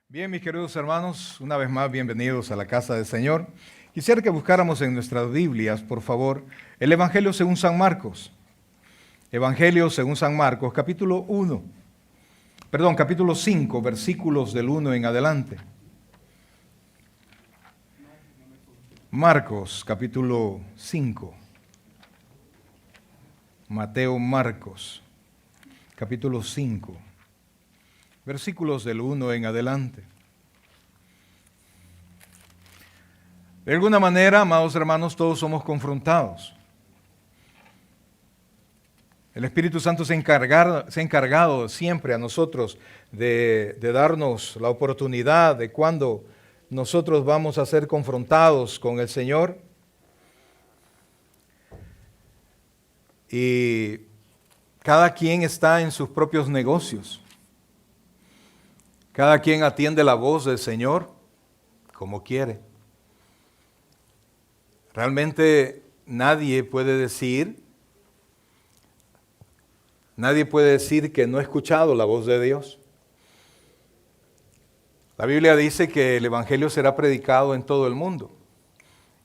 Bien, mis queridos hermanos, una vez más bienvenidos a la casa del Señor. Quisiera que buscáramos en nuestras Biblias, por favor, el Evangelio según San Marcos. Evangelio según San Marcos, capítulo 5, versículos del 1 en adelante. Marcos, capítulo 5. Mateo, Marcos, capítulo 5. Versículos del 1 en adelante. De alguna manera, amados hermanos, todos somos confrontados. El Espíritu Santo se ha encargado siempre a nosotros de darnos la oportunidad de cuando nosotros vamos a ser confrontados con el Señor. Y cada quien está en sus propios negocios. Cada quien atiende la voz del Señor como quiere. Realmente nadie puede decir que no ha escuchado la voz de Dios. La Biblia dice que el Evangelio será predicado en todo el mundo.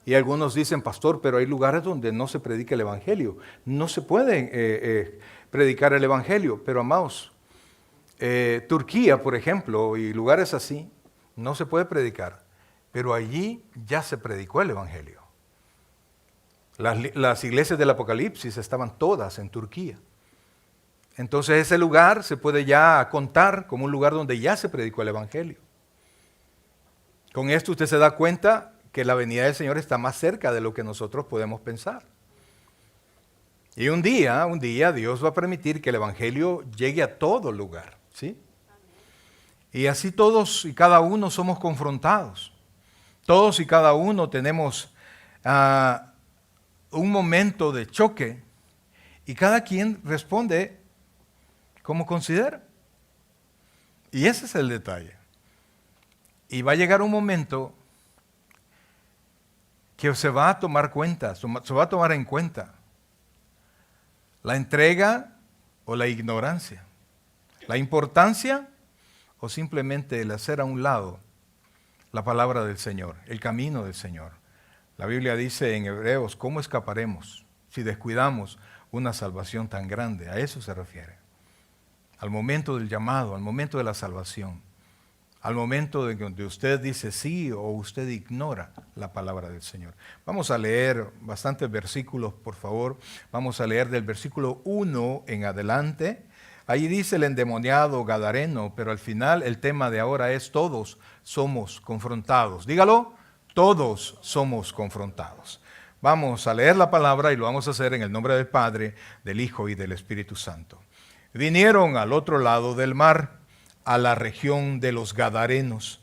Y algunos dicen, pastor, pero hay lugares donde no se predica el Evangelio. No se puede predicar el Evangelio, pero amados, Turquía, por ejemplo, y lugares así, no se puede predicar, pero allí ya se predicó el Evangelio. Las iglesias del Apocalipsis estaban todas en Turquía. Entonces ese lugar se puede ya contar como un lugar donde ya se predicó el Evangelio. Con esto usted se da cuenta que la venida del Señor está más cerca de lo que nosotros podemos pensar. Y un día Dios va a permitir que el Evangelio llegue a todo lugar. ¿Sí? Y así todos y cada uno somos confrontados. Todos y cada uno tenemos un momento de choque y cada quien responde como considera. Y ese es el detalle. Y va a llegar un momento que se va a tomar cuenta, se va a tomar en cuenta la entrega o la ignorancia. La importancia o simplemente el hacer a un lado la palabra del Señor, el camino del Señor. La Biblia dice en Hebreos, ¿cómo escaparemos si descuidamos una salvación tan grande? A eso se refiere. Al momento del llamado, al momento de la salvación, al momento de donde usted dice sí o usted ignora la palabra del Señor. Vamos a leer bastantes versículos, por favor. Vamos a leer del versículo 1 en adelante. Allí dice el endemoniado gadareno, pero al final el tema de ahora es todos somos confrontados. Dígalo, todos somos confrontados. Vamos a leer la palabra y lo vamos a hacer en el nombre del Padre, del Hijo y del Espíritu Santo. Vinieron al otro lado del mar, a la región de los Gadarenos.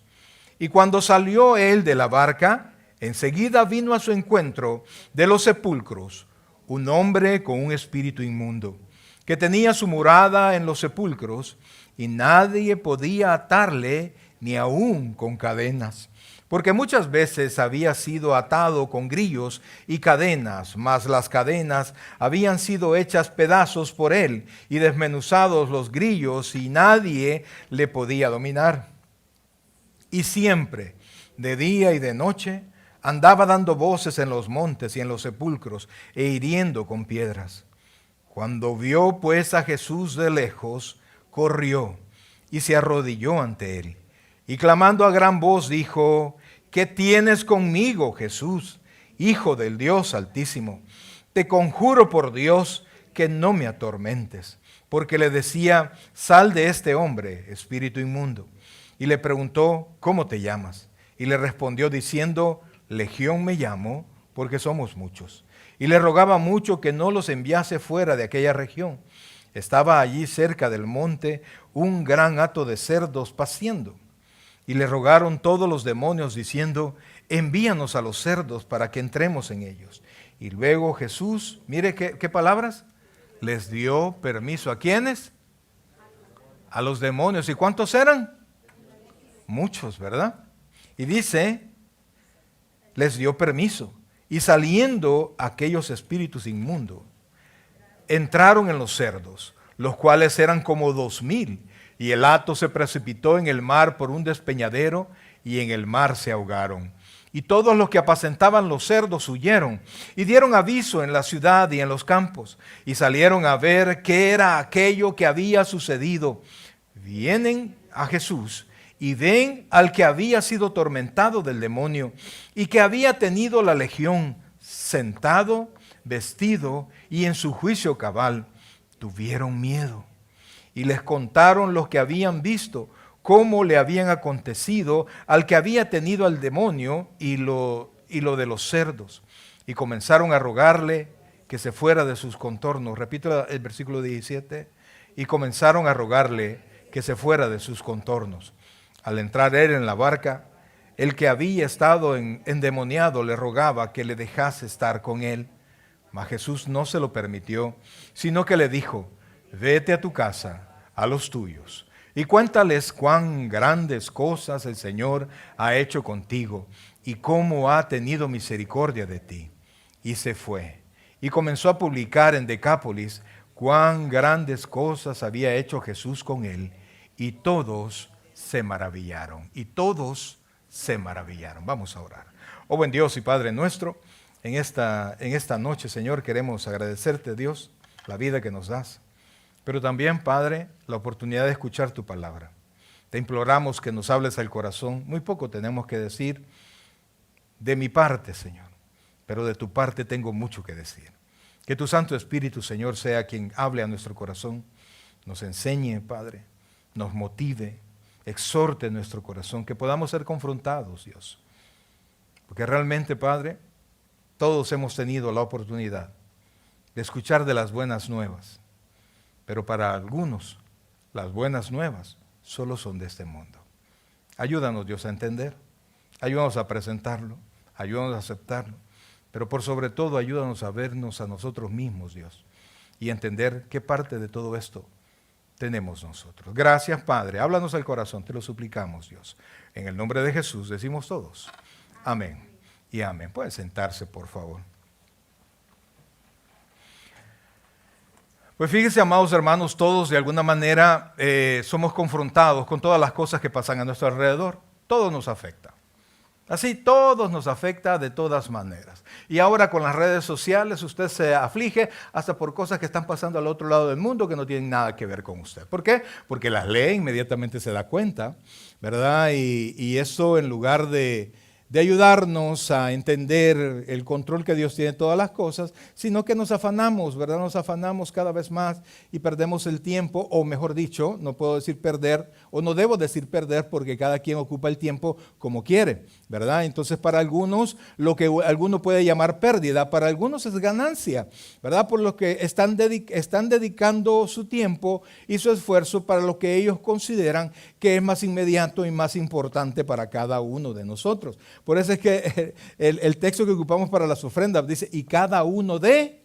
Y cuando salió él de la barca, enseguida vino a su encuentro de los sepulcros un hombre con un espíritu inmundo, que tenía su morada en los sepulcros, y nadie podía atarle ni aun con cadenas, porque muchas veces había sido atado con grillos y cadenas, mas las cadenas habían sido hechas pedazos por él, y desmenuzados los grillos, y nadie le podía dominar. Y siempre, de día y de noche, andaba dando voces en los montes y en los sepulcros, e hiriendo con piedras. Cuando vio pues a Jesús de lejos, corrió y se arrodilló ante él. Y clamando a gran voz dijo, ¿qué tienes conmigo, Jesús, Hijo del Dios Altísimo? Te conjuro por Dios que no me atormentes. Porque le decía, sal de este hombre, espíritu inmundo. Y le preguntó, ¿cómo te llamas? Y le respondió diciendo, Legión me llamo, porque somos muchos. Y le rogaba mucho que no los enviase fuera de aquella región. Estaba allí cerca del monte un gran hato de cerdos paciendo. Y le rogaron todos los demonios diciendo, envíanos a los cerdos para que entremos en ellos. Y luego Jesús, mire qué palabras, les dio permiso. ¿A quiénes? A los demonios. ¿Y cuántos eran? Muchos, ¿verdad? Y dice, les dio permiso. Y saliendo aquellos espíritus inmundos, entraron en los cerdos, los cuales eran como 2,000, Y el hato se precipitó en el mar por un despeñadero, y en el mar se ahogaron. Y todos los que apacentaban los cerdos huyeron, y dieron aviso en la ciudad y en los campos, y salieron a ver qué era aquello que había sucedido. Vienen a Jesús, y ven al que había sido atormentado del demonio, y que había tenido la legión, sentado, vestido, y en su juicio cabal. Tuvieron miedo. Y les contaron lo que habían visto, cómo le habían acontecido al que había tenido al demonio y lo de los cerdos. Y comenzaron a rogarle que se fuera de sus contornos. Repito el versículo 17. Y comenzaron a rogarle que se fuera de sus contornos. Al entrar él en la barca, el que había estado endemoniado le rogaba que le dejase estar con él. Mas Jesús no se lo permitió, sino que le dijo: vete a tu casa, a los tuyos, y cuéntales cuán grandes cosas el Señor ha hecho contigo, y cómo ha tenido misericordia de ti. Y se fue, y comenzó a publicar en Decápolis cuán grandes cosas había hecho Jesús con él, y todos se maravillaron, Vamos a orar. Oh buen Dios y Padre nuestro, en esta noche, Señor, queremos agradecerte, Dios, la vida que nos das. Pero también, Padre, la oportunidad de escuchar tu palabra. Te imploramos que nos hables al corazón. Muy poco tenemos que decir de mi parte, Señor, pero de tu parte tengo mucho que decir. Que tu Santo Espíritu, Señor, sea quien hable a nuestro corazón, nos enseñe, Padre, nos motive, exhorte nuestro corazón, que podamos ser confrontados, Dios. Porque realmente, Padre, todos hemos tenido la oportunidad de escuchar de las buenas nuevas. Pero para algunos, las buenas nuevas solo son de este mundo. Ayúdanos, Dios, a entender. Ayúdanos a presentarlo. Ayúdanos a aceptarlo. Pero por sobre todo, ayúdanos a vernos a nosotros mismos, Dios. Y entender qué parte de todo esto tenemos nosotros. Gracias, Padre. Háblanos al corazón. Te lo suplicamos, Dios. En el nombre de Jesús decimos todos. Amén y amén. Pueden sentarse, por favor. Pues fíjense, amados hermanos, todos de alguna manera somos confrontados con todas las cosas que pasan a nuestro alrededor. Todo nos afecta. Así, todos nos afecta de todas maneras. Y ahora con las redes sociales usted se aflige hasta por cosas que están pasando al otro lado del mundo que no tienen nada que ver con usted. ¿Por qué? Porque las lee, inmediatamente se da cuenta, ¿verdad? Y eso, en lugar de ayudarnos a entender el control que Dios tiene de todas las cosas, sino que nos afanamos, ¿verdad? Nos afanamos cada vez más y perdemos el tiempo, o mejor dicho, no puedo decir perder, o no debo decir perder, porque cada quien ocupa el tiempo como quiere, ¿verdad? Entonces, para algunos, lo que alguno puede llamar pérdida, para algunos es ganancia, ¿verdad? Por lo que están dedicando su tiempo y su esfuerzo para lo que ellos consideran que es más inmediato y más importante para cada uno de nosotros. Por eso es que el texto que ocupamos para las ofrendas dice: y cada uno dé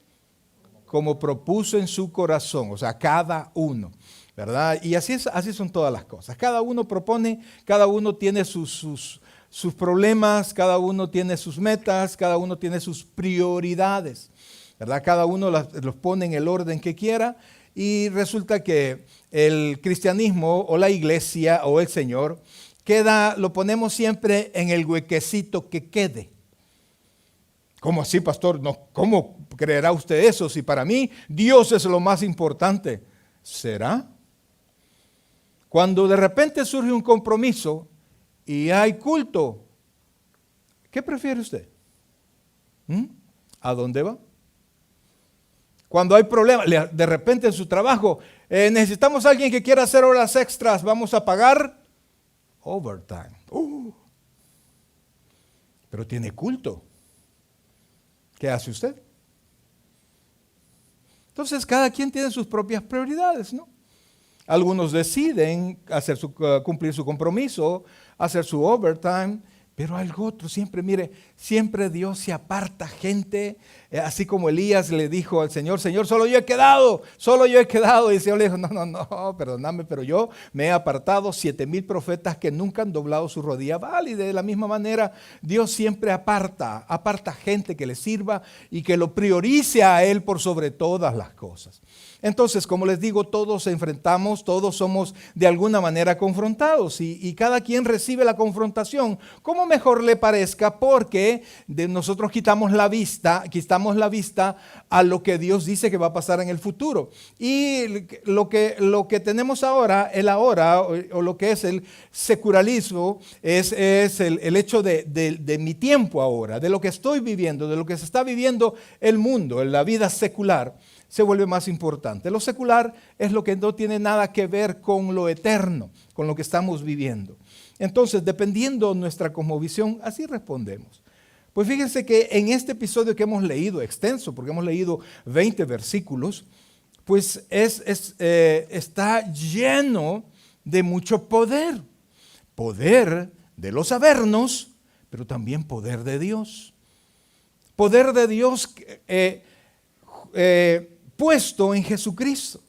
como propuso en su corazón. O sea, cada uno, ¿verdad? Y así son todas las cosas. Cada uno propone, cada uno tiene sus problemas, cada uno tiene sus metas, cada uno tiene sus prioridades, ¿verdad? Cada uno los pone en el orden que quiera, y resulta que el cristianismo o la iglesia o el Señor lo ponemos siempre en el huequecito que quede. ¿Cómo así, pastor? No, ¿cómo creerá usted eso si para mí Dios es lo más importante? ¿Será? Cuando de repente surge un compromiso y hay culto, ¿qué prefiere usted? ¿A dónde va? Cuando hay problemas, de repente en su trabajo, necesitamos a alguien que quiera hacer horas extras, vamos a pagar overtime. Pero tiene culto. ¿Qué hace usted? Entonces, cada quien tiene sus propias prioridades, ¿no? Algunos deciden cumplir su compromiso, hacer su overtime, pero algo otro, siempre Dios se aparta gente así como Elías le dijo al Señor, Señor, solo yo he quedado. Y el Señor le dijo, no, perdóname, pero yo me he apartado 7,000 profetas que nunca han doblado su rodilla a Baal. Y de la misma manera, Dios siempre aparta gente que le sirva y que lo priorice a Él por sobre todas las cosas. Entonces, como les digo, todos enfrentamos, todos somos de alguna manera confrontados y cada quien recibe la confrontación como mejor le parezca, porque nosotros quitamos la vista a lo que Dios dice que va a pasar en el futuro. Y lo que tenemos ahora, o lo que es el secularismo, es el hecho de mi tiempo ahora, de lo que estoy viviendo, de lo que se está viviendo el mundo, en la vida secular. Se vuelve más importante. Lo secular es lo que no tiene nada que ver con lo eterno, con lo que estamos viviendo. Entonces, dependiendo de nuestra cosmovisión, así respondemos. Pues fíjense que en este episodio que hemos leído, extenso, porque hemos leído 20 versículos, pues está lleno de mucho poder. Poder de los Avernos, pero también poder de Dios. Poder de Dios puesto en Jesucristo,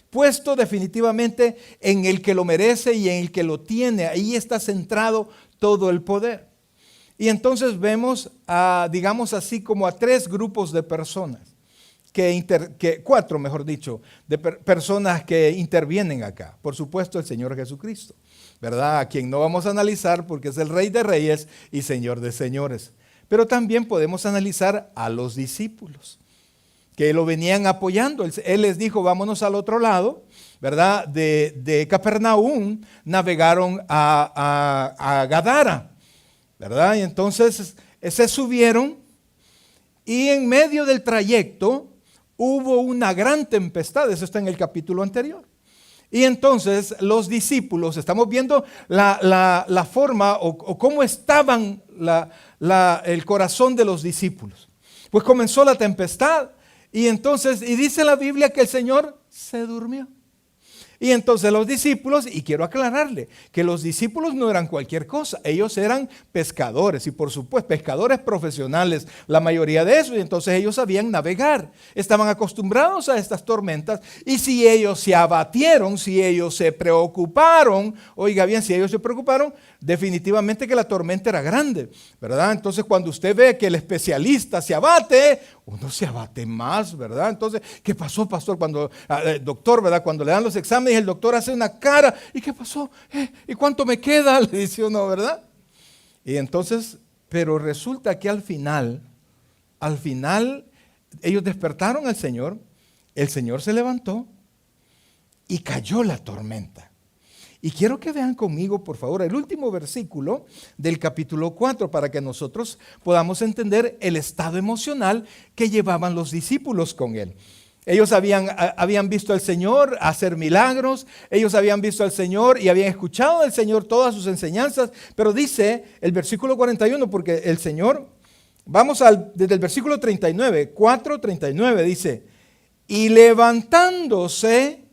puesto definitivamente en el que lo merece y en el que lo tiene. Ahí está centrado todo el poder. Y entonces vemos, digamos así, como a 3 grupos de personas, cuatro mejor dicho, de personas que intervienen acá. Por supuesto, el Señor Jesucristo, ¿verdad? A quien no vamos a analizar porque es el Rey de Reyes y Señor de Señores. Pero también podemos analizar a los discípulos, que lo venían apoyando. Él les dijo, vámonos al otro lado, ¿verdad? De Capernaum navegaron a Gadara, ¿verdad? Y entonces se subieron y en medio del trayecto hubo una gran tempestad. Eso está en el capítulo anterior. Y entonces los discípulos, estamos viendo la forma o cómo estaban el corazón de los discípulos. Pues comenzó la tempestad. Y dice la Biblia que el Señor se durmió. Y entonces los discípulos, y quiero aclararle, que los discípulos no eran cualquier cosa, ellos eran pescadores y por supuesto pescadores profesionales, la mayoría de ellos, y entonces ellos sabían navegar, estaban acostumbrados a estas tormentas y si ellos se abatieron, si ellos se preocuparon, oiga bien, si ellos se preocuparon, definitivamente que la tormenta era grande, ¿verdad? Entonces cuando usted ve que el especialista se abate, uno se abate más, ¿verdad? Entonces, ¿qué pasó, pastor? Cuando el doctor, ¿verdad? Cuando le dan los exámenes, el doctor hace una cara, ¿y qué pasó? ¿Y cuánto me queda? Le dice uno, ¿verdad? Y entonces, pero resulta que al final, ellos despertaron al Señor, el Señor se levantó y cayó la tormenta. Y quiero que vean conmigo, por favor, el último versículo del capítulo 4 para que nosotros podamos entender el estado emocional que llevaban los discípulos con Él. Ellos habían visto al Señor hacer milagros, ellos habían visto al Señor y habían escuchado del Señor todas sus enseñanzas, pero dice el versículo 41, porque el Señor, desde el versículo 39, 4:39 dice, y levantándose,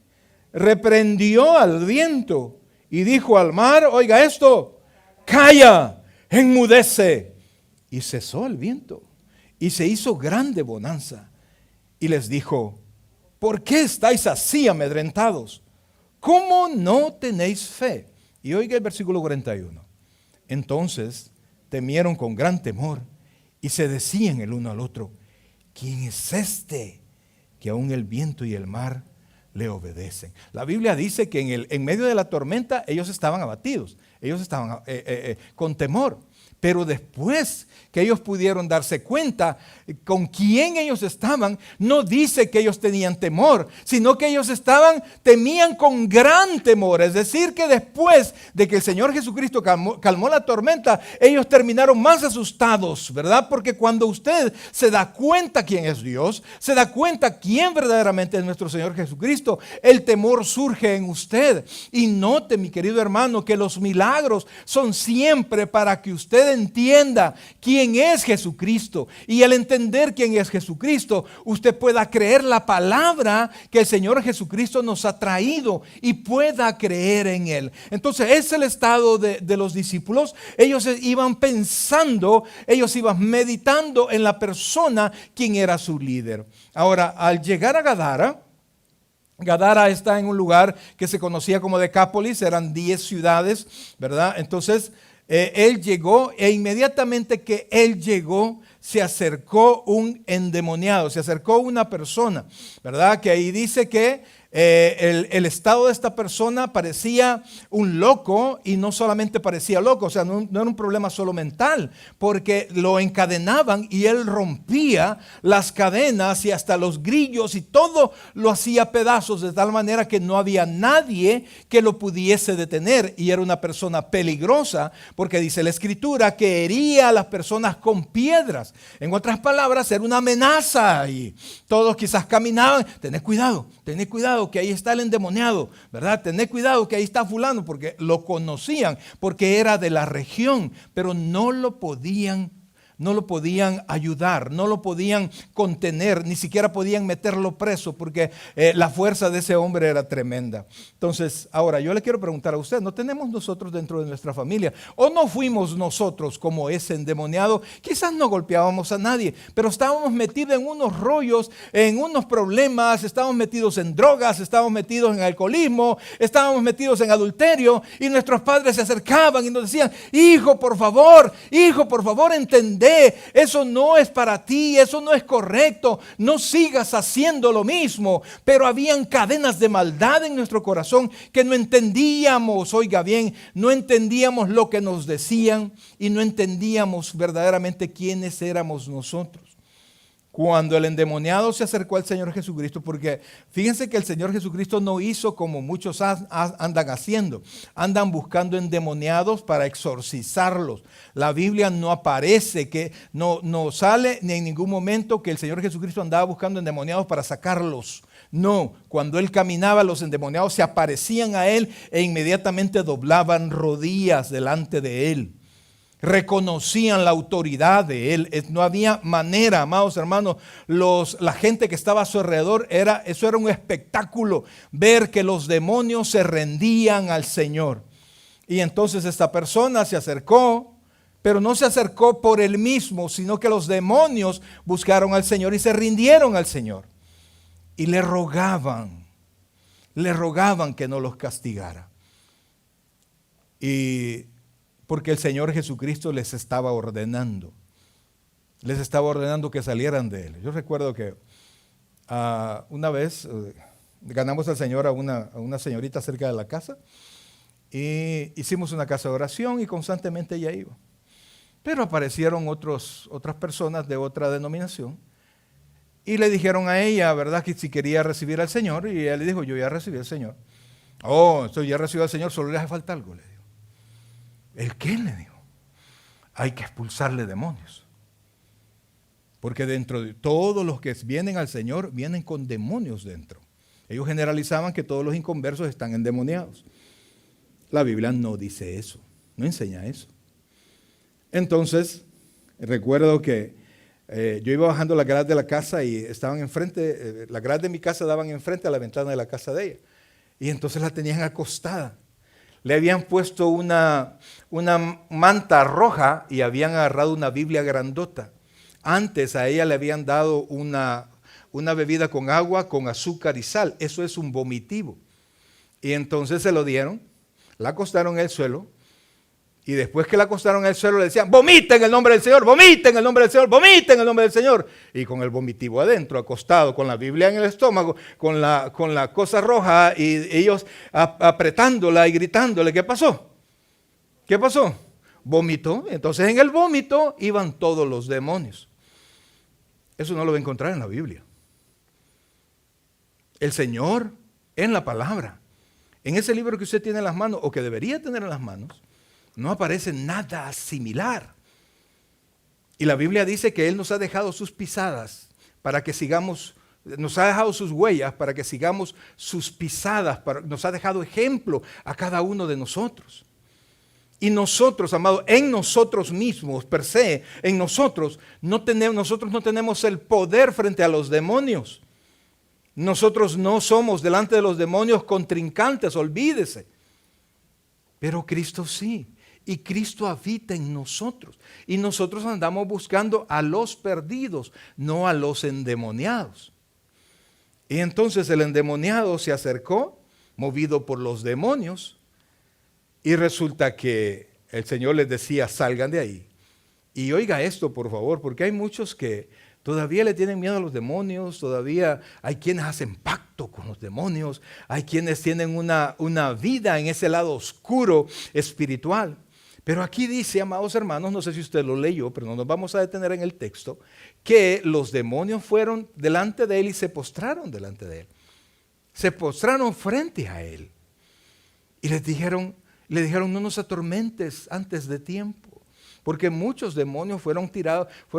reprendió al viento y dijo al mar, oiga esto, calla, enmudece. Y cesó el viento y se hizo grande bonanza. Y les dijo, ¿por qué estáis así amedrentados? ¿Cómo no tenéis fe? Y oiga el versículo 41. Entonces temieron con gran temor y se decían el uno al otro, ¿quién es este que aún el viento y el mar le obedecen? La Biblia dice que en medio de la tormenta ellos estaban abatidos, ellos estaban con temor. Pero después que ellos pudieron darse cuenta con quién ellos estaban, no dice que ellos tenían temor, sino que ellos temían con gran temor. Es decir, que después de que el Señor Jesucristo calmó la tormenta, ellos terminaron más asustados, ¿verdad? Porque cuando usted se da cuenta quién es Dios, se da cuenta quién verdaderamente es nuestro Señor Jesucristo, el temor surge en usted. Y note, mi querido hermano, que los milagros son siempre para que usted usted entienda quién es Jesucristo. Y al entender quién es Jesucristo, usted pueda creer la palabra que el Señor Jesucristo nos ha traído y pueda creer en Él. Entonces, ese es el estado de los discípulos. Ellos iban pensando, ellos iban meditando en la persona quien era su líder. Ahora, al llegar a Gadara, Gadara está en un lugar que se conocía como Decápolis, eran 10 ciudades, ¿verdad? Entonces, él llegó e inmediatamente que él llegó, se acercó un endemoniado, se acercó una persona, ¿verdad? Que ahí dice que el estado de esta persona parecía un loco, y no solamente parecía loco, o sea, no era un problema solo mental, porque lo encadenaban y él rompía las cadenas y hasta los grillos y todo lo hacía pedazos, de tal manera que no había nadie que lo pudiese detener, y era una persona peligrosa, porque dice la Escritura que hería a las personas con piedras. En otras palabras, era una amenaza, y todos quizás caminaban, tened cuidado que ahí está el endemoniado, ¿verdad? Tened cuidado que ahí está fulano, porque lo conocían, porque era de la región, pero no lo podían ayudar, no lo podían contener, ni siquiera podían meterlo preso, porque la fuerza de ese hombre era tremenda. Entonces, ahora yo le quiero preguntar a usted, ¿no tenemos nosotros dentro de nuestra familia, o no fuimos nosotros como ese endemoniado? Quizás no golpeábamos a nadie, pero estábamos metidos en unos rollos, en unos problemas, estábamos metidos en drogas, estábamos metidos en alcoholismo, estábamos metidos en adulterio, y nuestros padres se acercaban y nos decían, hijo, por favor, entendé. Eso no es para ti, eso no es correcto, no sigas haciendo lo mismo. Pero habían cadenas de maldad en nuestro corazón que no entendíamos, oiga bien, no entendíamos lo que nos decían y no entendíamos verdaderamente quiénes éramos nosotros. Cuando el endemoniado se acercó al Señor Jesucristo, porque fíjense que el Señor Jesucristo no hizo como muchos andan haciendo, andan buscando endemoniados para exorcizarlos. La Biblia no aparece, que no sale ni en ningún momento que el Señor Jesucristo andaba buscando endemoniados para sacarlos. No, cuando Él caminaba, los endemoniados se aparecían a Él e inmediatamente doblaban rodillas delante de Él. Reconocían la autoridad de Él. No había manera, amados hermanos. La gente que estaba a su alrededor, eso era un espectáculo, ver que los demonios se rendían al Señor. Y entonces esta persona se acercó, pero no se acercó por él mismo, sino que los demonios buscaron al Señor y se rindieron al Señor. Y le rogaban que no los castigara. Porque el Señor Jesucristo les estaba ordenando que salieran de Él. Yo recuerdo que una vez ganamos al Señor a una señorita cerca de la casa, y hicimos una casa de oración y constantemente ella iba. Pero aparecieron otras personas de otra denominación y le dijeron a ella, ¿verdad?, que si quería recibir al Señor, y ella le dijo, yo ya recibí al Señor. Oh, esto ya recibió al Señor, solo le hace falta algo, le dijo. ¿El qué? Le dijo. Hay que expulsarle demonios. Porque dentro de todos los que vienen al Señor, vienen con demonios dentro. Ellos generalizaban que todos los inconversos están endemoniados. La Biblia no dice eso, no enseña eso. Entonces, recuerdo que yo iba bajando las gradas de la casa y estaban enfrente, las gradas de mi casa daban enfrente a la ventana de la casa de ella. Y entonces la tenían acostada. Le habían puesto una manta roja y habían agarrado una Biblia grandota. Antes a ella le habían dado una bebida con agua, con azúcar y sal. Eso es un vomitivo. Y entonces se lo dieron, la acostaron en el suelo, y después que la acostaron en el suelo le decían, vomiten en el nombre del Señor, vomiten en el nombre del Señor, vomiten en el nombre del Señor. Y con el vomitivo adentro, acostado, con la Biblia en el estómago, con la cosa roja, y ellos apretándola y gritándole, ¿qué pasó? ¿Qué pasó? Vomitó. Entonces en el vómito iban todos los demonios. Eso no lo va a encontrar en la Biblia. El Señor, en la palabra, en ese libro que usted tiene en las manos, o que debería tener en las manos, no aparece nada similar. Y la Biblia dice que Él nos ha dejado sus pisadas para que sigamos, nos ha dejado sus huellas para que sigamos sus pisadas, nos ha dejado ejemplo a cada uno de nosotros. Y nosotros, amados, en nosotros mismos, per se, en nosotros no tenemos el poder frente a los demonios. Nosotros no somos delante de los demonios contrincantes, olvídese. Pero Cristo sí. Y Cristo habita en nosotros. Y nosotros andamos buscando a los perdidos, no a los endemoniados. Y entonces el endemoniado se acercó, movido por los demonios. Y resulta que el Señor les decía, salgan de ahí. Y oiga esto, por favor, porque hay muchos que todavía le tienen miedo a los demonios, todavía hay quienes hacen pacto con los demonios, hay quienes tienen una vida en ese lado oscuro espiritual. Pero aquí dice, amados hermanos, no sé si usted lo leyó, pero no nos vamos a detener en el texto, que los demonios fueron delante de él y se postraron delante de él. Se postraron frente a él. Y le dijeron, no nos atormentes antes de tiempo. Porque muchos demonios fueron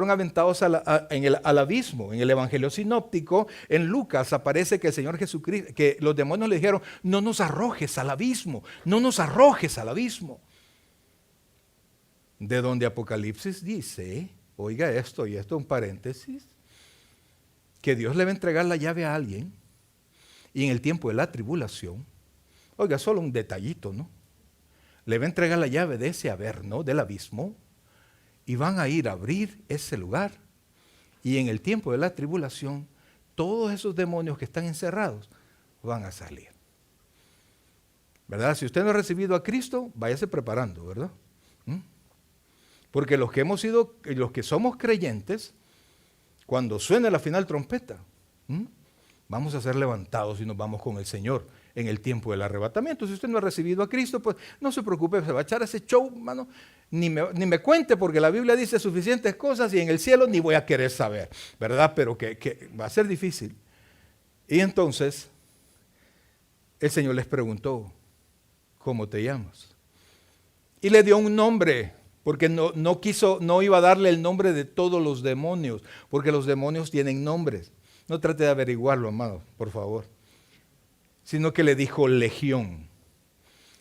aventados al abismo. En el Evangelio sinóptico, en Lucas, aparece que el Señor Jesucristo, que los demonios le dijeron, no nos arrojes al abismo, no nos arrojes al abismo. De donde Apocalipsis dice, oiga esto, y esto es un paréntesis, que Dios le va a entregar la llave a alguien, y en el tiempo de la tribulación, oiga, solo un detallito, ¿no? Le va a entregar la llave de ese averno, del abismo, y van a ir a abrir ese lugar. Y en el tiempo de la tribulación, todos esos demonios que están encerrados van a salir. ¿Verdad? Si usted no ha recibido a Cristo, váyase preparando, ¿verdad? Porque los que somos creyentes, cuando suene la final trompeta, vamos a ser levantados y nos vamos con el Señor en el tiempo del arrebatamiento. Si usted no ha recibido a Cristo, pues no se preocupe, se va a echar ese show, hermano, ni me cuente, porque la Biblia dice suficientes cosas y en el cielo ni voy a querer saber, ¿verdad? Pero que va a ser difícil. Y entonces, el Señor les preguntó, ¿cómo te llamas? Y le dio un nombre, porque no iba a darle el nombre de todos los demonios, porque los demonios tienen nombres. No trate de averiguarlo, amado, por favor. Sino que le dijo Legión.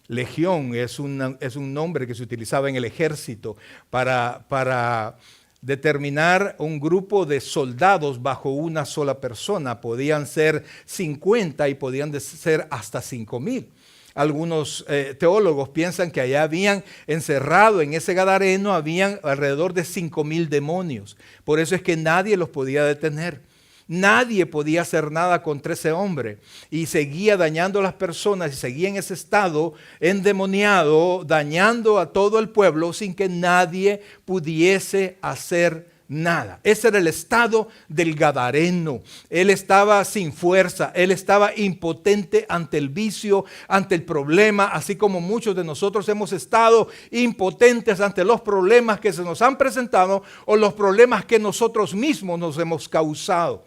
Legión es un nombre que se utilizaba en el ejército para determinar un grupo de soldados bajo una sola persona. Podían ser 50 y podían ser hasta 5,000. Algunos teólogos piensan que allá habían encerrado en ese gadareno, habían alrededor de 5,000 demonios. Por eso es que nadie los podía detener. Nadie podía hacer nada contra ese hombre y seguía dañando a las personas y seguía en ese estado endemoniado, dañando a todo el pueblo sin que nadie pudiese hacer nada. Ese era el estado del gadareno. Él estaba sin fuerza, él estaba impotente ante el vicio, ante el problema, así como muchos de nosotros hemos estado impotentes ante los problemas que se nos han presentado o los problemas que nosotros mismos nos hemos causado.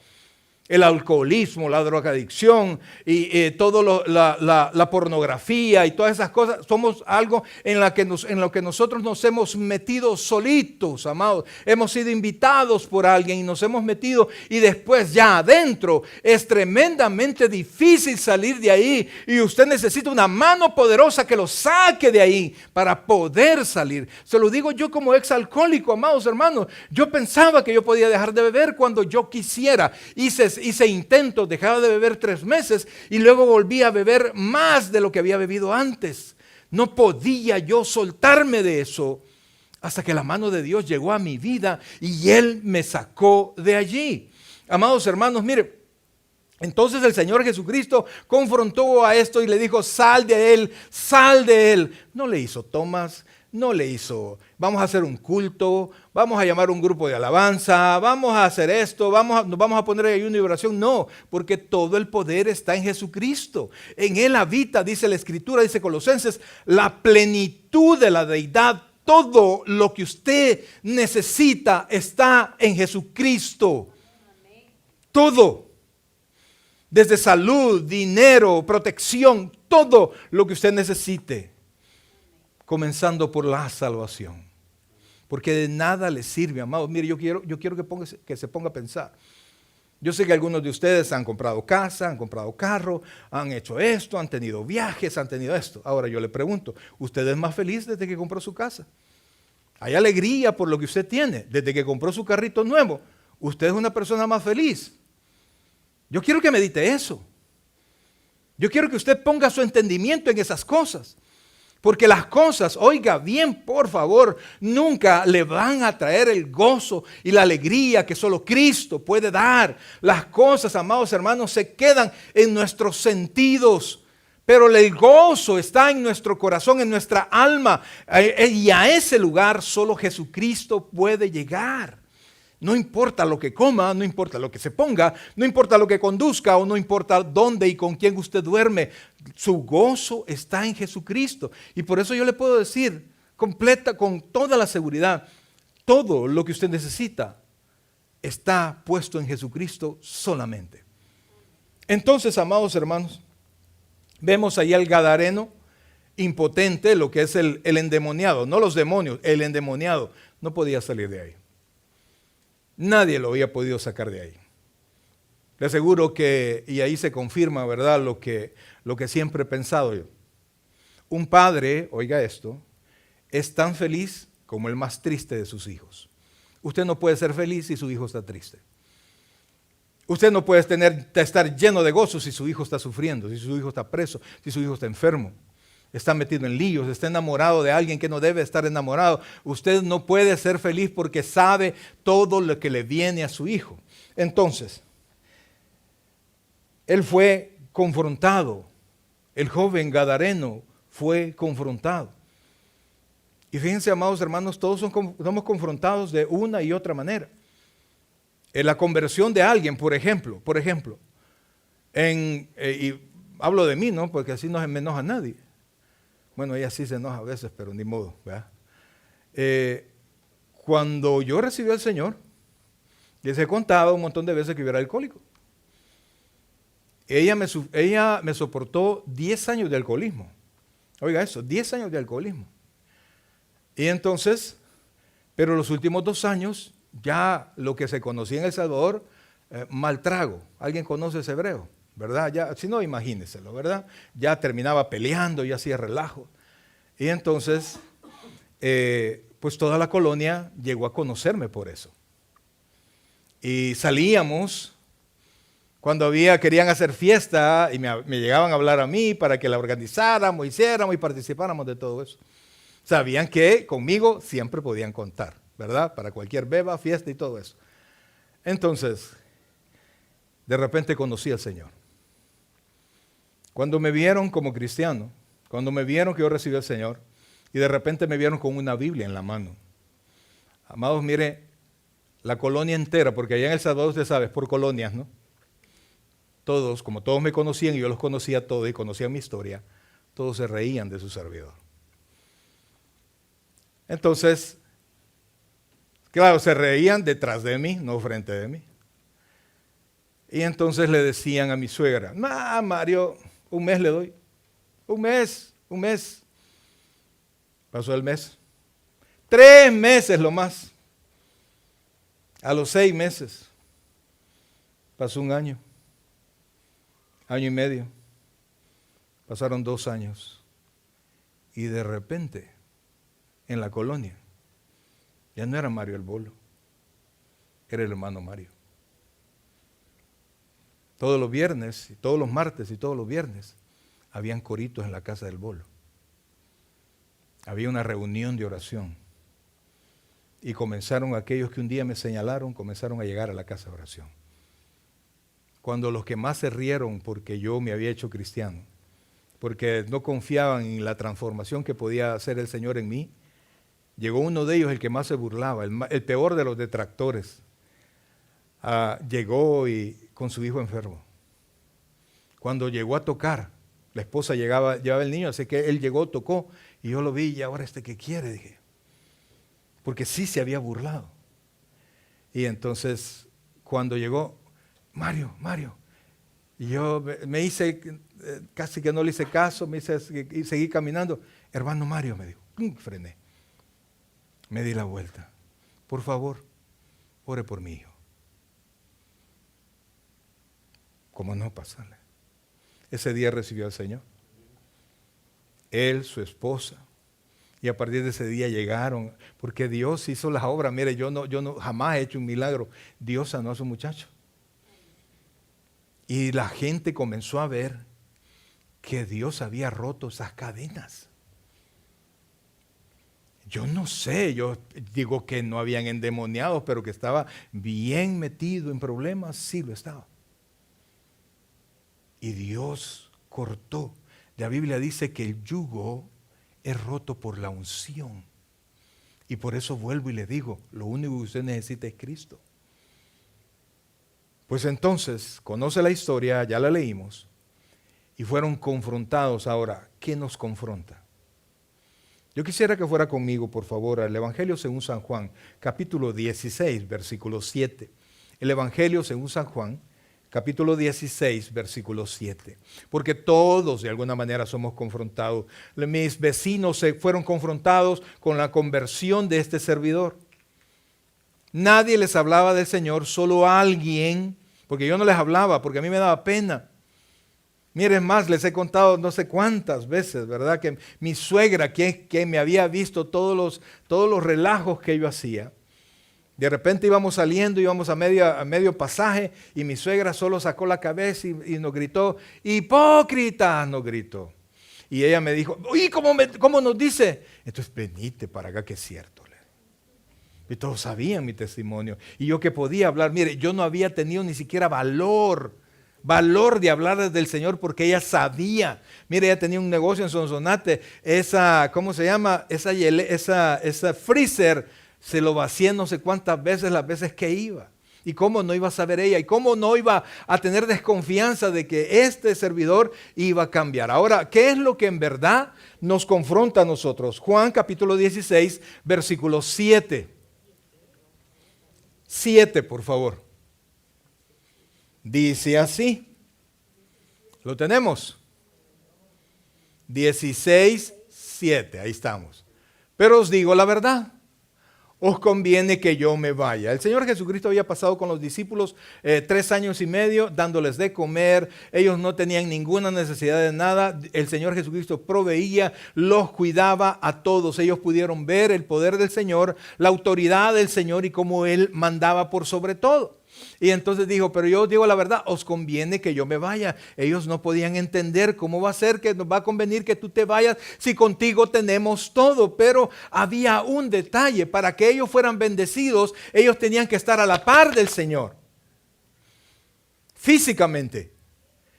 El alcoholismo, la drogadicción y la pornografía y todas esas cosas, somos algo en lo que nosotros nos hemos metido solitos, amados. Hemos sido invitados por alguien y nos hemos metido y después ya adentro es tremendamente difícil salir de ahí y usted necesita una mano poderosa que lo saque de ahí para poder salir. Se lo digo yo como exalcohólico, amados hermanos. Yo pensaba que yo podía dejar de beber cuando yo quisiera. Hice intentos, dejaba de beber 3 meses y luego volví a beber más de lo que había bebido antes. No podía yo soltarme de eso hasta que la mano de Dios llegó a mi vida y Él me sacó de allí. Amados hermanos, mire, entonces el Señor Jesucristo confrontó a esto y le dijo, sal de él, sal de él. No le hizo tomas. No le hizo, vamos a hacer un culto, vamos a llamar un grupo de alabanza, vamos a hacer esto, nos vamos a poner ayuno y oración. No, porque todo el poder está en Jesucristo. En Él habita, dice la Escritura, dice Colosenses, la plenitud de la deidad. Todo lo que usted necesita está en Jesucristo. Todo. Desde salud, dinero, protección, todo lo que usted necesite. Comenzando por la salvación. Porque de nada le sirve, amados. Mire, yo quiero que se ponga a pensar. Yo sé que algunos de ustedes han comprado casa, han comprado carro, han hecho esto, han tenido viajes, han tenido esto. Ahora yo le pregunto, ¿usted es más feliz desde que compró su casa? ¿Hay alegría por lo que usted tiene desde que compró su carrito nuevo? ¿Usted es una persona más feliz? Yo quiero que medite eso. Yo quiero que usted ponga su entendimiento en esas cosas. Porque las cosas, oiga bien, por favor, nunca le van a traer el gozo y la alegría que solo Cristo puede dar. Las cosas, amados hermanos, se quedan en nuestros sentidos. Pero el gozo está en nuestro corazón, en nuestra alma. Y a ese lugar solo Jesucristo puede llegar. No importa lo que coma, no importa lo que se ponga, no importa lo que conduzca o no importa dónde y con quién usted duerme. Su gozo está en Jesucristo. Y por eso yo le puedo decir, completa con toda la seguridad, todo lo que usted necesita está puesto en Jesucristo solamente. Entonces, amados hermanos, vemos ahí al gadareno impotente, lo que es el endemoniado, no los demonios, el endemoniado, no podía salir de ahí. Nadie lo había podido sacar de ahí. Le aseguro que, y ahí se confirma, ¿verdad?, lo que siempre he pensado yo. Un padre, oiga esto, es tan feliz como el más triste de sus hijos. Usted no puede ser feliz si su hijo está triste. Usted no puede estar lleno de gozo si su hijo está sufriendo, si su hijo está preso, si su hijo está enfermo, está metido en líos, está enamorado de alguien que no debe estar enamorado. Usted no puede ser feliz porque sabe todo lo que le viene a su hijo. Entonces, él fue confrontado. El joven gadareno fue confrontado. Y fíjense, amados hermanos, todos somos confrontados de una y otra manera. En la conversión de alguien, por ejemplo, y hablo de mí, ¿no? Porque así no se me enoja a nadie. Bueno, ella sí se enoja a veces, pero ni modo, ¿verdad? Cuando yo recibí al Señor, les he contado un montón de veces que yo era alcohólico. Ella me soportó 10 años de alcoholismo. Oiga eso, 10 años de alcoholismo. Y entonces, pero los últimos 2 años, ya lo que se conocía en El Salvador, mal trago. ¿Alguien conoce ese hebreo? ¿Verdad? Ya, si no, imagínenselo, ¿verdad? Ya terminaba peleando, ya hacía relajo. Y entonces, pues toda la colonia llegó a conocerme por eso. Y salíamos, cuando querían hacer fiesta, y me llegaban a hablar a mí para que la organizáramos, hiciéramos y participáramos de todo eso. Sabían que conmigo siempre podían contar, ¿verdad? Para cualquier beba, fiesta y todo eso. Entonces, de repente conocí al Señor. Cuando me vieron como cristiano, cuando me vieron que yo recibí al Señor, y de repente me vieron con una Biblia en la mano. Amados, mire, la colonia entera, porque allá en El Salvador, usted sabe, es por colonias, ¿no? Todos, como todos me conocían y yo los conocía todos y conocían mi historia, todos se reían de su servidor. Entonces, claro, se reían detrás de mí, no frente de mí. Y entonces le decían a mi suegra, no, Mario, un mes le doy. Un mes. Pasó el mes. 3 meses lo más. A los 6 meses. Pasó un año. Año y medio. Pasaron 2 años. Y de repente, en la colonia, ya no era Mario el Bolo. Era el hermano Mario. Todos los viernes, y todos los martes y todos los viernes, habían coritos en la casa del Bolo. Había una reunión de oración. Y comenzaron aquellos que un día me señalaron, comenzaron a llegar a la casa de oración. Cuando los que más se rieron porque yo me había hecho cristiano, porque no confiaban en la transformación que podía hacer el Señor en mí, llegó uno de ellos, el que más se burlaba, el peor de los detractores. Llegó con su hijo enfermo. Cuando llegó a tocar, la esposa llevaba el niño, así que él llegó, tocó, y yo lo vi, y ahora ¿qué quiere? Dije, porque sí se había burlado. Y entonces, cuando llegó, Mario, y yo me hice, casi que no le hice caso, y seguí caminando. Hermano Mario, me dijo, frené. Me di la vuelta. Por favor, ore por mi hijo. ¿Cómo no pasarle? Ese día recibió al Señor. Él, su esposa. Y a partir de ese día llegaron, porque Dios hizo las obras. Mire, yo no jamás he hecho un milagro. Dios sanó a su muchacho. Y la gente comenzó a ver que Dios había roto esas cadenas. Yo no sé, yo digo que no habían endemoniados, pero que estaba bien metido en problemas, sí lo estaba. Y Dios cortó. La Biblia dice que el yugo es roto por la unción. Y por eso vuelvo y le digo, lo único que usted necesita es Cristo. Pues entonces, conoce la historia, ya la leímos, y fueron confrontados. Ahora, ¿qué nos confronta? Yo quisiera que fuera conmigo, por favor, al Evangelio según San Juan, capítulo 16, versículo 7. El Evangelio según San Juan, capítulo 16, versículo 7. Porque todos de alguna manera somos confrontados. Mis vecinos se fueron confrontados con la conversión de este servidor. Nadie les hablaba del Señor, solo alguien, porque yo no les hablaba, porque a mí me daba pena. Miren más, les he contado no sé cuántas veces, ¿verdad? Que mi suegra, que me había visto todos los relajos que yo hacía. De repente íbamos saliendo, íbamos a medio pasaje y mi suegra solo sacó la cabeza y nos gritó, ¡hipócrita! Nos gritó. Y ella me dijo, uy, ¿cómo nos dice? Entonces, venite para acá que es cierto. Y todos sabían mi testimonio. Y yo que podía hablar, mire, yo no había tenido ni siquiera valor de hablar del Señor porque ella sabía. Mire, ella tenía un negocio en Sonsonate, ¿cómo se llama? Esa freezer se lo vacié no sé cuántas veces, las veces que iba. ¿Y cómo no iba a saber ella? ¿Y cómo no iba a tener desconfianza de que este servidor iba a cambiar? Ahora, ¿qué es lo que en verdad nos confronta a nosotros? Juan capítulo 16, versículo 7. 7, por favor. Dice así. ¿Lo tenemos? 16, 7. Ahí estamos. Pero os digo la verdad. Os conviene que yo me vaya. El Señor Jesucristo había pasado con los discípulos 3 años y medio dándoles de comer. Ellos no tenían ninguna necesidad de nada. El Señor Jesucristo proveía, los cuidaba a todos. Ellos pudieron ver el poder del Señor, la autoridad del Señor y cómo Él mandaba por sobre todo. Y entonces dijo, pero yo os digo la verdad, os conviene que yo me vaya. Ellos no podían entender cómo va a ser que nos va a convenir que tú te vayas si contigo tenemos todo. Pero había un detalle, para que ellos fueran bendecidos, ellos tenían que estar a la par del Señor, físicamente.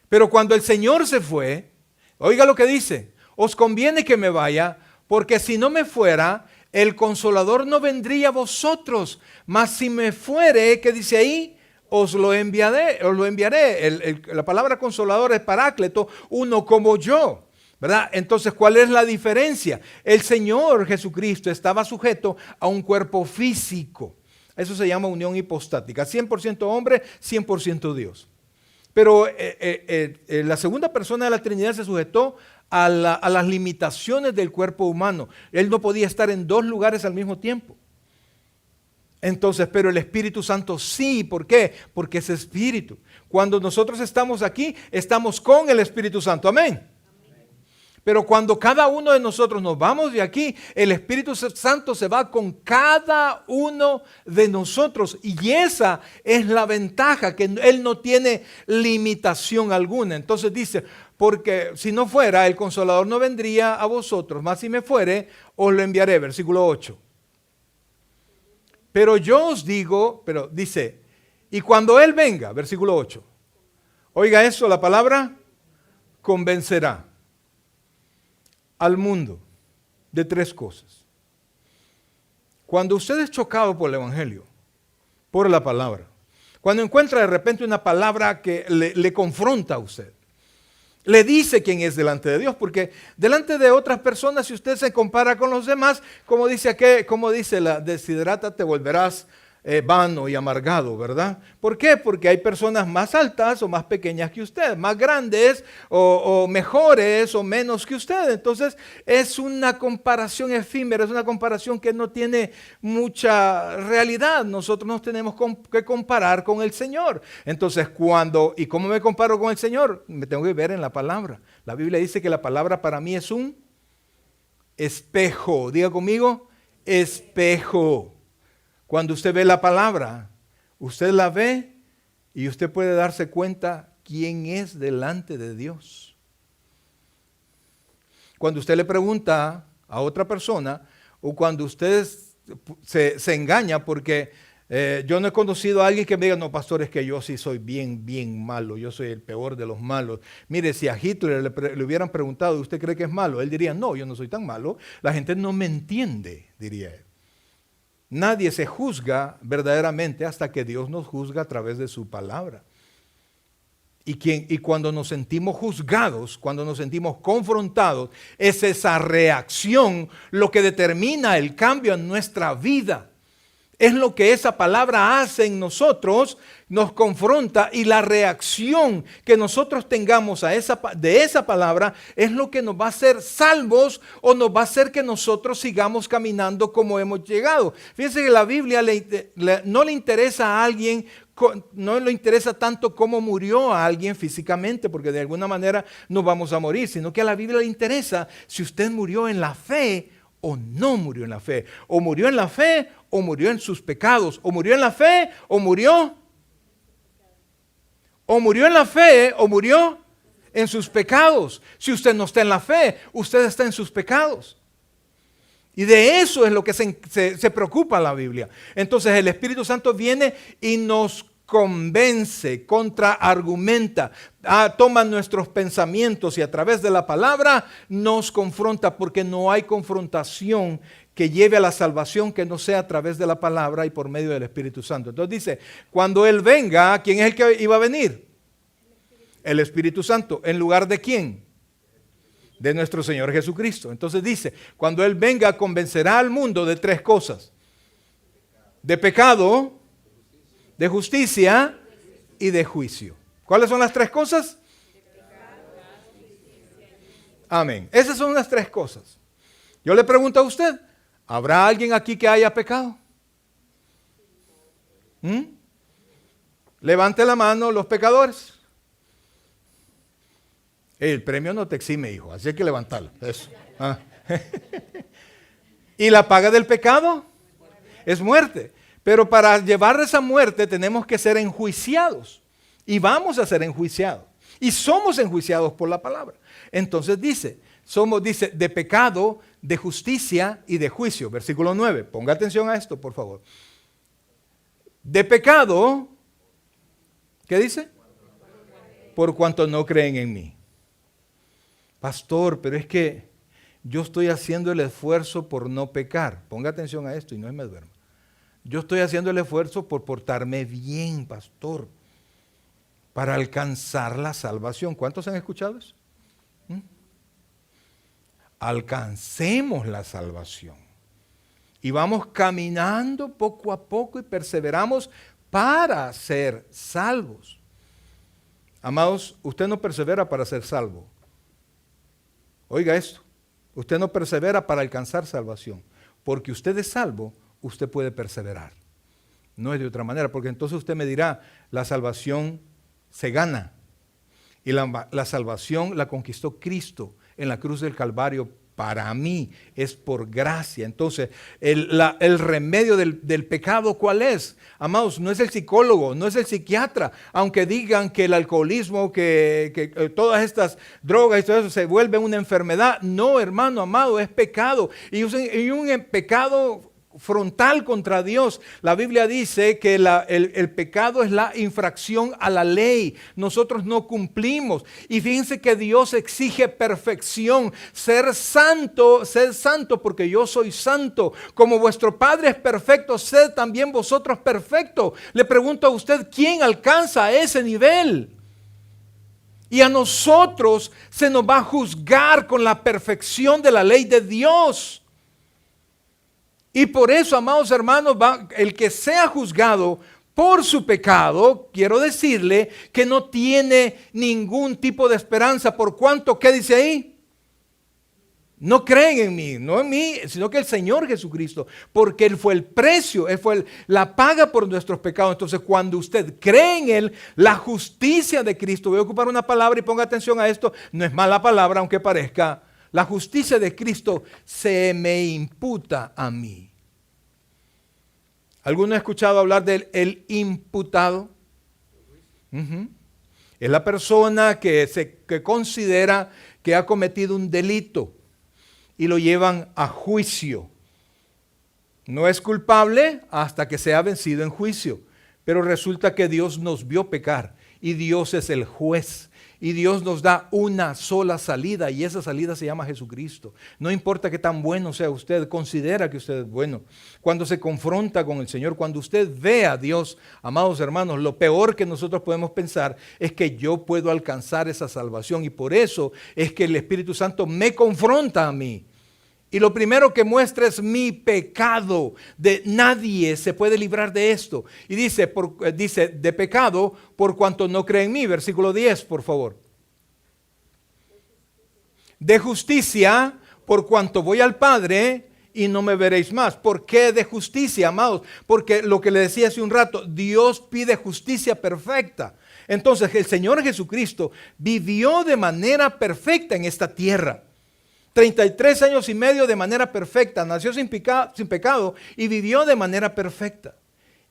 Pero cuando el Señor se fue, oiga lo que dice, os conviene que me vaya, porque si no me fuera, el Consolador no vendría a vosotros, mas si me fuere, ¿qué dice ahí? Os lo enviaré. La palabra Consolador es Paráclito, uno como yo, ¿verdad? Entonces, ¿cuál es la diferencia? El Señor Jesucristo estaba sujeto a un cuerpo físico. Eso se llama unión hipostática, 100% hombre, 100% Dios. Pero la segunda persona de la Trinidad se sujetó a las limitaciones del cuerpo humano. Él no podía estar en 2 lugares al mismo tiempo. Entonces, pero el Espíritu Santo sí. ¿Por qué? Porque es Espíritu. Cuando nosotros estamos aquí, estamos con el Espíritu Santo. Amén. Pero cuando cada uno de nosotros nos vamos de aquí, el Espíritu Santo se va con cada uno de nosotros. Y esa es la ventaja, que Él no tiene limitación alguna. Entonces dice, porque si no fuera, el Consolador no vendría a vosotros, mas si me fuere, os lo enviaré. Versículo 8. Pero yo os digo, pero dice, y cuando Él venga, versículo 8. Oiga eso, la palabra convencerá al mundo de 3 cosas. Cuando usted es chocado por el Evangelio, por la palabra, cuando encuentra de repente una palabra que le confronta a usted, le dice quién es delante de Dios, porque delante de otras personas, si usted se compara con los demás, como dice la deshidrátate, volverás vano y amargado, ¿verdad? ¿Por qué? Porque hay personas más altas o más pequeñas que usted, más grandes o mejores o menos que usted. Entonces es una comparación efímera, es una comparación que no tiene mucha realidad. Nosotros nos tenemos que comparar con el Señor. Entonces, ¿y cómo me comparo con el Señor? Me tengo que ver en la palabra. La Biblia dice que la palabra para mí es un espejo. Diga conmigo, espejo. Cuando usted ve la palabra, usted la ve y usted puede darse cuenta quién es delante de Dios. Cuando usted le pregunta a otra persona o cuando usted se engaña, porque yo no he conocido a alguien que me diga, no, pastor, es que yo sí soy bien, bien malo, yo soy el peor de los malos. Mire, si a Hitler le hubieran preguntado, ¿usted cree que es malo? Él diría, no, yo no soy tan malo, la gente no me entiende, diría él. Nadie se juzga verdaderamente hasta que Dios nos juzga a través de su palabra. Y cuando nos sentimos juzgados, cuando nos sentimos confrontados, es esa reacción lo que determina el cambio en nuestra vida. Es lo que esa palabra hace en nosotros, nos confronta y la reacción que nosotros tengamos de esa palabra es lo que nos va a hacer salvos o nos va a hacer que nosotros sigamos caminando como hemos llegado. Fíjense que la Biblia no le interesa a alguien, no le interesa tanto cómo murió a alguien físicamente, porque de alguna manera nos vamos a morir, sino que a la Biblia le interesa si usted murió en la fe o no murió en la fe, o murió en la fe, o murió en sus pecados, o murió en la fe, o murió en la fe, o murió en sus pecados. Si usted no está en la fe, usted está en sus pecados. Y de eso es lo que se preocupa la Biblia. Entonces el Espíritu Santo viene y nos convence, contraargumenta, toma nuestros pensamientos y a través de la palabra nos confronta, porque no hay confrontación que lleve a la salvación que no sea a través de la palabra y por medio del Espíritu Santo. Entonces dice, cuando Él venga, ¿quién es el que iba a venir? El Espíritu Santo. ¿En lugar de quién? De nuestro Señor Jesucristo. Entonces dice, cuando Él venga, convencerá al mundo de tres cosas: de pecado, de justicia y de juicio. ¿Cuáles son las tres cosas? Amén. Esas son las tres cosas. Yo le pregunto a usted, ¿habrá alguien aquí que haya pecado? Levante la mano los pecadores. El premio no te exime, hijo, así hay que levantarlo. Eso. ¿Y la paga del pecado? Es muerte. Pero para llevar esa muerte tenemos que ser enjuiciados. Y vamos a ser enjuiciados. Y somos enjuiciados por la palabra. Entonces dice, de pecado, de justicia y de juicio. Versículo 9. Ponga atención a esto, por favor. De pecado, ¿qué dice? Por cuanto no creen en mí. Pastor, pero es que yo estoy haciendo el esfuerzo por no pecar. Ponga atención a esto y no me duerma. Yo estoy haciendo el esfuerzo por portarme bien, pastor, para alcanzar la salvación. ¿Cuántos han escuchado eso? Alcancemos la salvación. Y vamos caminando poco a poco y perseveramos para ser salvos. Amados, usted no persevera para ser salvo. Oiga esto, usted no persevera para alcanzar salvación. Porque usted es salvo, usted puede perseverar. No es de otra manera, porque entonces usted me dirá, la salvación se gana. Y la salvación la conquistó Cristo en la cruz del Calvario. Para mí es por gracia. Entonces, el remedio del pecado, ¿cuál es? Amados, no es el psicólogo, no es el psiquiatra. Aunque digan que el alcoholismo, que todas estas drogas y todo eso se vuelve una enfermedad. No, hermano amado, es pecado. Y un pecado frontal contra Dios. La Biblia dice que el pecado es la infracción a la ley. Nosotros no cumplimos. Y fíjense que Dios exige perfección. Ser santo porque yo soy santo. Como vuestro Padre es perfecto, sed también vosotros perfectos. Le pregunto a usted, ¿quién alcanza ese nivel? Y a nosotros se nos va a juzgar con la perfección de la ley de Dios. Y por eso, amados hermanos, el que sea juzgado por su pecado, quiero decirle que no tiene ningún tipo de esperanza. ¿Por cuánto? ¿Qué dice ahí? No creen en mí, no en mí, sino que el Señor Jesucristo, porque Él fue el precio, Él fue la paga por nuestros pecados. Entonces, cuando usted cree en Él, la justicia de Cristo, voy a ocupar una palabra y ponga atención a esto, no es mala palabra aunque parezca, la justicia de Cristo se me imputa a mí. ¿Alguno ha escuchado hablar del el imputado? Es la persona que considera que ha cometido un delito y lo llevan a juicio. No es culpable hasta que sea vencido en juicio. Pero resulta que Dios nos vio pecar y Dios es el juez. Y Dios nos da una sola salida y esa salida se llama Jesucristo. No importa qué tan bueno sea usted, considera que usted es bueno. Cuando se confronta con el Señor, cuando usted ve a Dios, amados hermanos, lo peor que nosotros podemos pensar es que yo puedo alcanzar esa salvación. Y por eso es que el Espíritu Santo me confronta a mí. Y lo primero que muestra es mi pecado. De nadie se puede librar de esto. Y dice, de pecado por cuanto no cree en mí. Versículo 10, por favor. De justicia por cuanto voy al Padre y no me veréis más. ¿Por qué de justicia, amados? Porque lo que le decía hace un rato, Dios pide justicia perfecta. Entonces el Señor Jesucristo vivió de manera perfecta en esta tierra. 33 años y medio de manera perfecta, nació sin pecado y vivió de manera perfecta.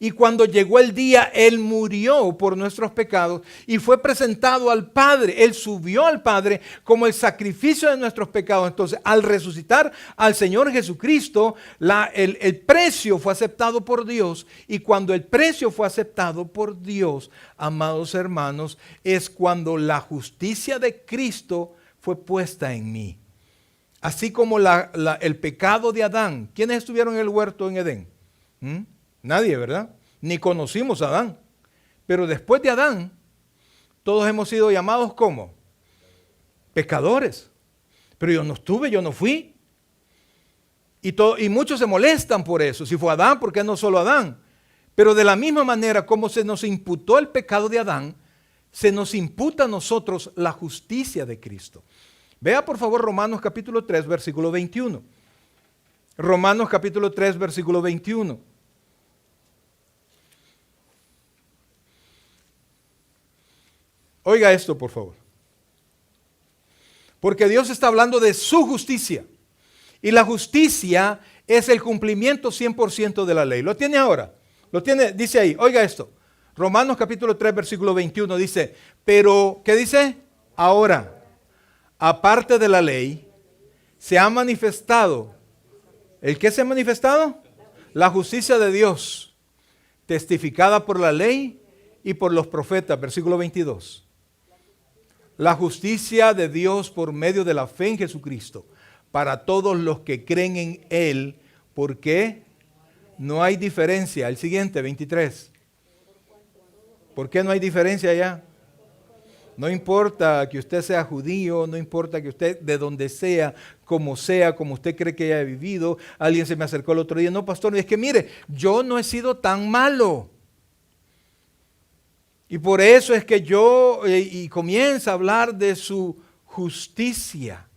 Y cuando llegó el día, Él murió por nuestros pecados y fue presentado al Padre. Él subió al Padre como el sacrificio de nuestros pecados. Entonces, al resucitar al Señor Jesucristo, el precio fue aceptado por Dios. Y cuando el precio fue aceptado por Dios, amados hermanos, es cuando la justicia de Cristo fue puesta en mí. Así como el pecado de Adán. ¿Quiénes estuvieron en el huerto en Edén? Nadie, ¿verdad? Ni conocimos a Adán. Pero después de Adán, todos hemos sido llamados como pecadores. Pero yo no estuve, yo no fui. Y muchos se molestan por eso. Si fue Adán, ¿por qué no solo Adán? Pero de la misma manera como se nos imputó el pecado de Adán, se nos imputa a nosotros la justicia de Cristo. Vea por favor Romanos capítulo 3, versículo 21. Romanos capítulo 3, versículo 21. Oiga esto, por favor. Porque Dios está hablando de su justicia. Y la justicia es el cumplimiento 100% de la ley. ¿Lo tiene ahora? Lo tiene, dice ahí, oiga esto. Romanos capítulo 3, versículo 21 dice, pero, ¿qué dice? Ahora, aparte de la ley, se ha manifestado. ¿El qué se ha manifestado? La justicia de Dios, testificada por la ley y por los profetas. Versículo 22. La justicia de Dios por medio de la fe en Jesucristo, para todos los que creen en Él, porque no hay diferencia. El siguiente, 23. ¿Por qué no hay diferencia allá? No importa que usted sea judío, no importa que usted de donde sea, como usted cree que haya vivido. Alguien se me acercó el otro día, no pastor, es que mire, yo no he sido tan malo. Y por eso es que y comienza a hablar de su justicia.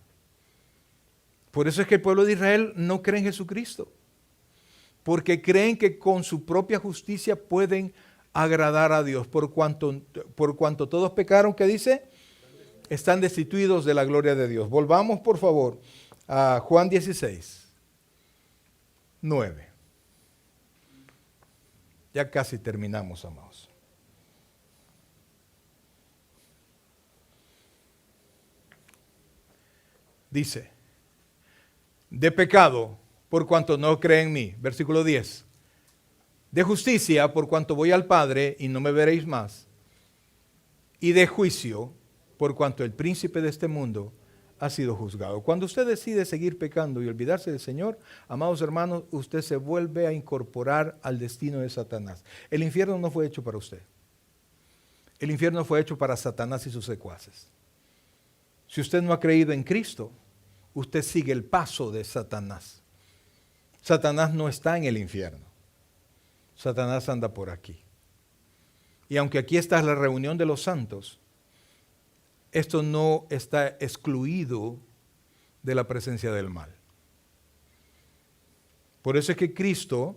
Por eso es que el pueblo de Israel no cree en Jesucristo. Porque creen que con su propia justicia pueden agradar a Dios. Por cuanto todos pecaron, ¿qué dice? Están destituidos de la gloria de Dios. Volvamos por favor a Juan 16, 9. Ya casi terminamos, amados. Dice, de pecado, por cuanto no cree en mí. Versículo 10. De justicia, por cuanto voy al Padre y no me veréis más. Y de juicio, por cuanto el príncipe de este mundo ha sido juzgado. Cuando usted decide seguir pecando y olvidarse del Señor, amados hermanos, usted se vuelve a incorporar al destino de Satanás. El infierno no fue hecho para usted. El infierno fue hecho para Satanás y sus secuaces. Si usted no ha creído en Cristo, usted sigue el paso de Satanás. Satanás no está en el infierno. Satanás anda por aquí. Y aunque aquí está la reunión de los santos, esto no está excluido de la presencia del mal. Por eso es que Cristo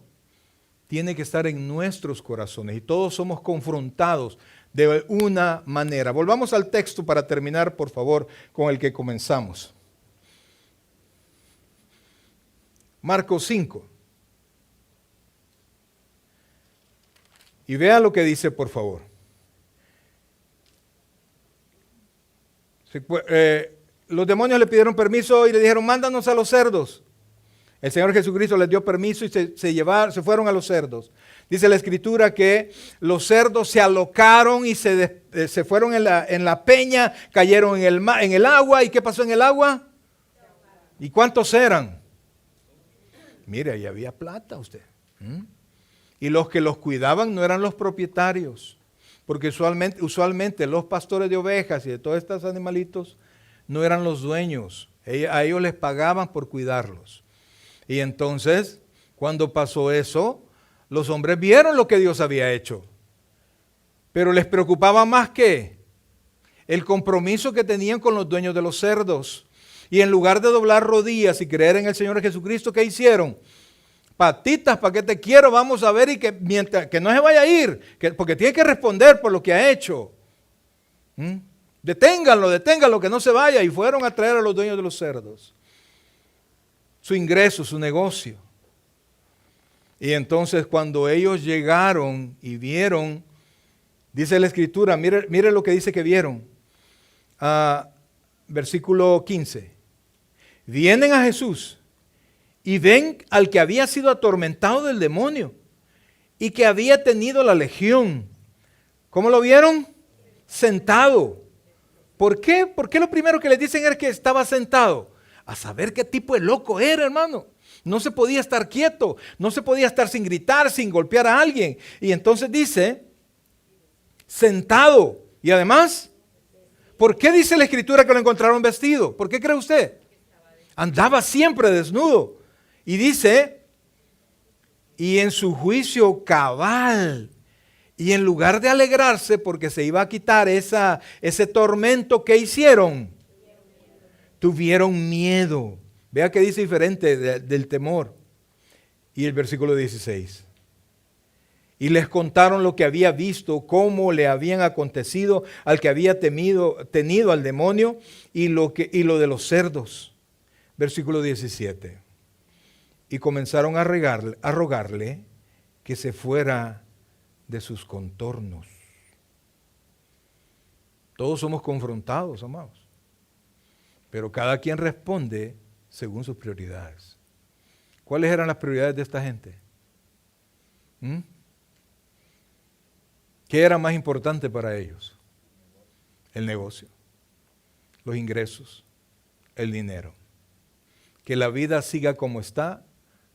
tiene que estar en nuestros corazones y todos somos confrontados de una manera. Volvamos al texto para terminar, por favor, con el que comenzamos. Marcos 5. Y vea lo que dice, por favor. Los demonios le pidieron permiso y le dijeron, mándanos a los cerdos. El Señor Jesucristo les dio permiso y se fueron a los cerdos. Dice la Escritura que los cerdos se alocaron y se fueron en la peña, cayeron en el agua. ¿Y qué pasó en el agua? ¿Y cuántos eran? Mire, ahí había plata usted. Y los que los cuidaban no eran los propietarios. Porque usualmente los pastores de ovejas y de todos estos animalitos no eran los dueños. A ellos les pagaban por cuidarlos. Y entonces, cuando pasó eso, los hombres vieron lo que Dios había hecho. Pero les preocupaba más que el compromiso que tenían con los dueños de los cerdos. Y en lugar de doblar rodillas y creer en el Señor Jesucristo, ¿qué hicieron? Patitas, ¿para qué te quiero? Vamos a ver y que no se vaya a ir, porque tiene que responder por lo que ha hecho. Deténganlo, que no se vaya. Y fueron a traer a los dueños de los cerdos. Su ingreso, su negocio. Y entonces cuando ellos llegaron y vieron, dice la Escritura, mire lo que dice que vieron. Versículo 15. Vienen a Jesús y ven al que había sido atormentado del demonio y que había tenido la legión. ¿Cómo lo vieron? Sentado. ¿Por qué? ¿Por qué lo primero que les dicen era que estaba sentado? A saber qué tipo de loco era, hermano. No se podía estar quieto, no se podía estar sin gritar, sin golpear a alguien. Y entonces dice, sentado. Y además, ¿por qué dice la Escritura que lo encontraron vestido? ¿Por qué cree usted? Andaba siempre desnudo. Y dice, y en su juicio cabal. Y en lugar de alegrarse porque se iba a quitar ese tormento, ¿qué hicieron? Tuvieron miedo. Vea que dice diferente del temor. Y el versículo 16. Y les contaron lo que había visto, cómo le habían acontecido al que había tenido al demonio y lo de los cerdos. Versículo 17. Y comenzaron a rogarle que se fuera de sus contornos. Todos somos confrontados, amados. Pero cada quien responde según sus prioridades. ¿Cuáles eran las prioridades de esta gente? ¿Qué era más importante para ellos? El negocio, los ingresos, el dinero. Que la vida siga como está,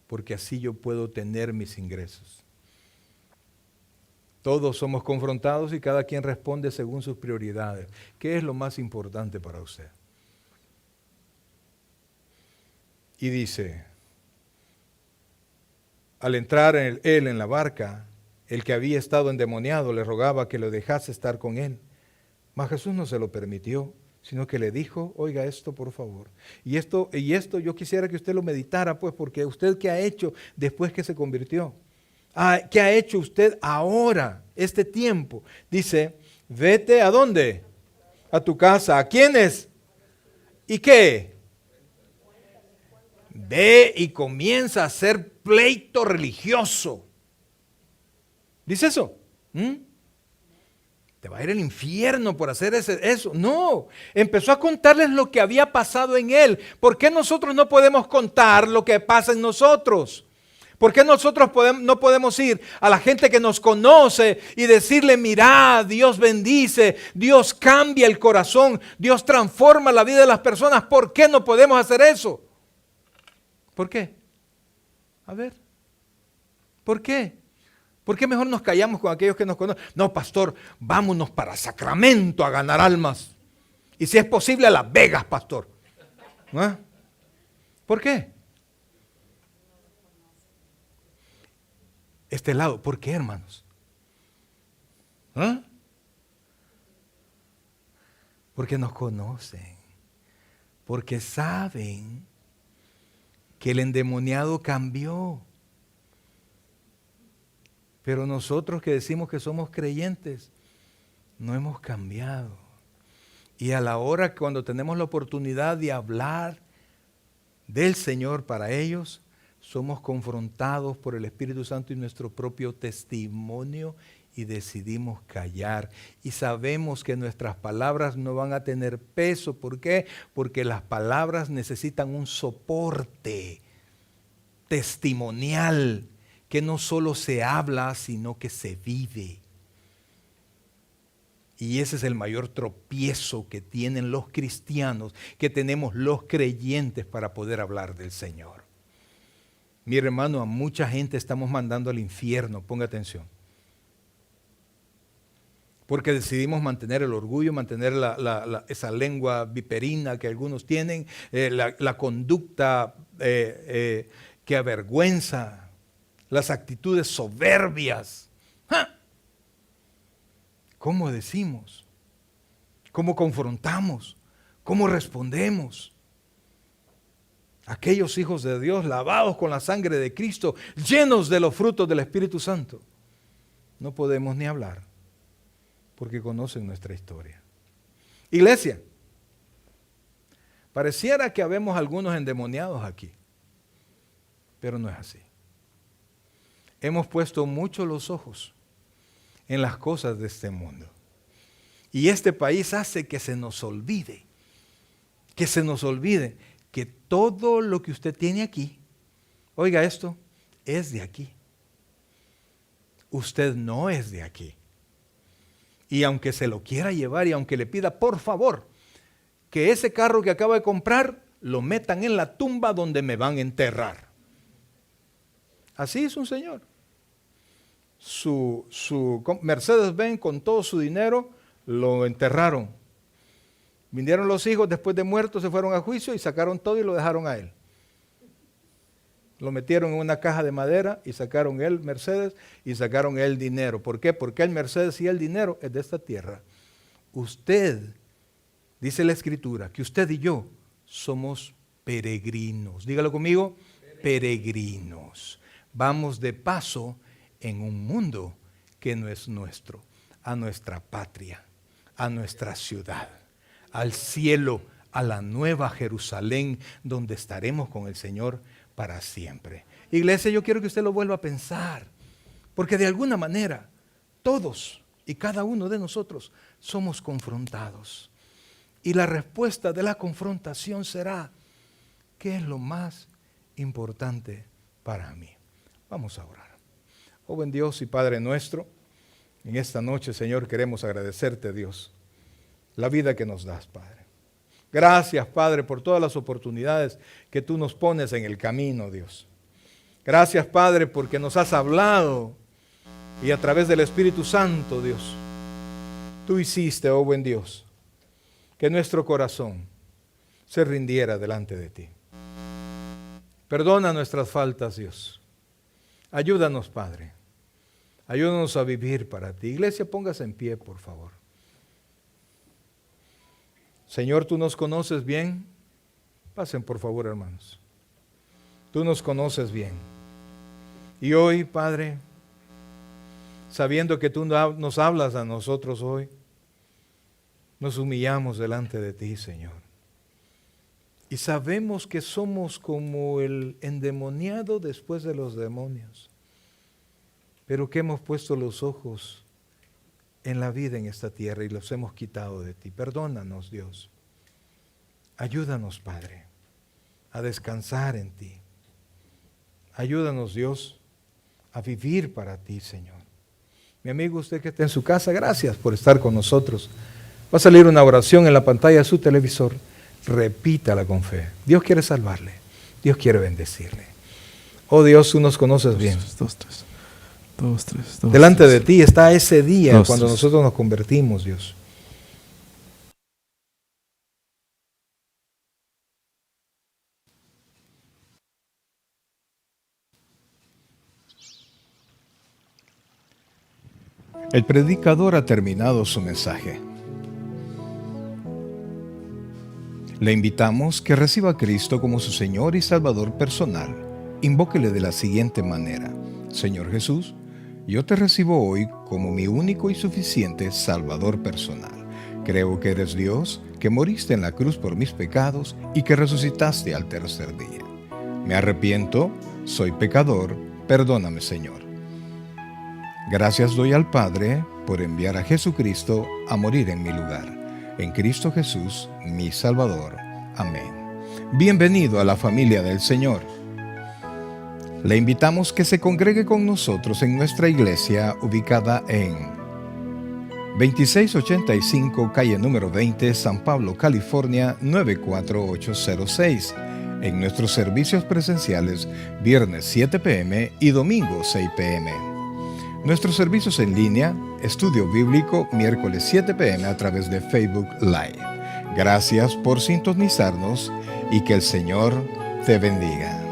porque así yo puedo tener mis ingresos. Todos somos confrontados y cada quien responde según sus prioridades. ¿Qué es lo más importante para usted? Y dice, al entrar él en la barca, el que había estado endemoniado le rogaba que lo dejase estar con él. Mas Jesús no se lo permitió, sino que le dijo, oiga esto por favor. Y esto yo quisiera que usted lo meditara, pues, porque usted ¿qué ha hecho después que se convirtió? ¿Qué ha hecho usted ahora, este tiempo? Dice, vete ¿a dónde? A tu casa. ¿A quiénes? ¿Y qué? Ve y comienza a hacer pleito religioso. ¿Dice eso? Te va a ir al infierno por hacer eso. No, empezó a contarles lo que había pasado en él. ¿Por qué nosotros no podemos contar lo que pasa en nosotros? ¿Por qué nosotros no podemos ir a la gente que nos conoce y decirle, mira, Dios bendice, Dios cambia el corazón, Dios transforma la vida de las personas? ¿Por qué no podemos hacer eso? ¿Por qué? A ver, ¿por qué? ¿Por qué mejor nos callamos con aquellos que nos conocen? No, pastor, vámonos para Sacramento a ganar almas. Y si es posible a Las Vegas, pastor. ¿No? ¿Por qué? este lado. ¿Por qué, hermanos? ¿Ah? Porque nos conocen, porque saben que el endemoniado cambió. Pero nosotros que decimos que somos creyentes, no hemos cambiado. Y a la hora cuando tenemos la oportunidad de hablar del Señor para ellos, somos confrontados por el Espíritu Santo y nuestro propio testimonio y decidimos callar. Y sabemos que nuestras palabras no van a tener peso. ¿Por qué? Porque las palabras necesitan un soporte testimonial que no solo se habla, sino que se vive. Y ese es el mayor tropiezo que tienen los cristianos, que tenemos los creyentes para poder hablar del Señor. Mi hermano, a mucha gente estamos mandando al infierno, ponga atención. Porque decidimos mantener el orgullo, mantener esa lengua viperina que algunos tienen, la conducta que avergüenza, las actitudes soberbias. ¡Ja! ¿Cómo decimos? ¿Cómo confrontamos? ¿Cómo respondemos? Aquellos hijos de Dios lavados con la sangre de Cristo, llenos de los frutos del Espíritu Santo, no podemos ni hablar porque conocen nuestra historia. Iglesia, pareciera que habemos algunos endemoniados aquí, pero no es así. Hemos puesto mucho los ojos en las cosas de este mundo. Y este país hace que se nos olvide que todo lo que usted tiene aquí, oiga esto, es de aquí. Usted no es de aquí. Y aunque se lo quiera llevar y aunque le pida por favor que ese carro que acaba de comprar lo metan en la tumba donde me van a enterrar. Así es un señor. Su Mercedes-Benz con todo su dinero lo enterraron. Vinieron los hijos después de muertos, se fueron a juicio y sacaron todo y lo dejaron a él. Lo metieron en una caja de madera y sacaron el Mercedes y sacaron el dinero. ¿Por qué? Porque el Mercedes y el dinero es de esta tierra. Usted, dice la Escritura, que usted y yo somos peregrinos. Dígalo conmigo, peregrinos. Vamos de paso en un mundo que no es nuestro, a nuestra patria, a nuestra ciudad, al cielo, a la nueva Jerusalén, donde estaremos con el Señor para siempre. Iglesia, yo quiero que usted lo vuelva a pensar, porque de alguna manera todos y cada uno de nosotros somos confrontados. Y la respuesta de la confrontación será, ¿qué es lo más importante para mí? Vamos a orar. Oh buen Dios y Padre nuestro, en esta noche, Señor, queremos agradecerte, Dios, la vida que nos das, Padre. Gracias, Padre, por todas las oportunidades que tú nos pones en el camino, Dios. Gracias, Padre, porque nos has hablado y a través del Espíritu Santo, Dios, tú hiciste, oh buen Dios, que nuestro corazón se rindiera delante de ti. Perdona nuestras faltas, Dios. Ayúdanos, Padre. Ayúdanos a vivir para ti. Iglesia, póngase en pie, por favor. Señor, tú nos conoces bien. Pasen, por favor, hermanos. Tú nos conoces bien. Y hoy, Padre, sabiendo que tú nos hablas a nosotros hoy, nos humillamos delante de ti, Señor. Y sabemos que somos como el endemoniado después de los demonios, pero que hemos puesto los ojos en la vida en esta tierra y los hemos quitado de ti. Perdónanos, Dios. Ayúdanos, Padre, a descansar en ti. Ayúdanos, Dios, a vivir para ti, Señor. Mi amigo, usted que está en su casa, gracias por estar con nosotros. Va a salir una oración en la pantalla de su televisor. Repítala con fe. Dios quiere salvarle. Dios quiere bendecirle. Oh Dios, tú nos conoces bien. Delante de ti está ese día cuando nosotros nos convertimos, Dios. El predicador ha terminado su mensaje. Le invitamos que reciba a Cristo como su Señor y Salvador personal. Invóquele de la siguiente manera: Señor Jesús, yo te recibo hoy como mi único y suficiente Salvador personal. Creo que eres Dios, que moriste en la cruz por mis pecados y que resucitaste al tercer día. Me arrepiento, soy pecador, perdóname, Señor. Gracias doy al Padre por enviar a Jesucristo a morir en mi lugar. En Cristo Jesús, mi Salvador. Amén. Bienvenido a la familia del Señor. Le invitamos que se congregue con nosotros en nuestra iglesia ubicada en 2685 calle número 20, San Pablo, California 94806. En nuestros servicios presenciales, viernes 7 p.m. y domingo 6 p.m. Nuestros servicios en línea, estudio bíblico, miércoles 7 p.m. a través de Facebook Live. Gracias por sintonizarnos y que el Señor te bendiga.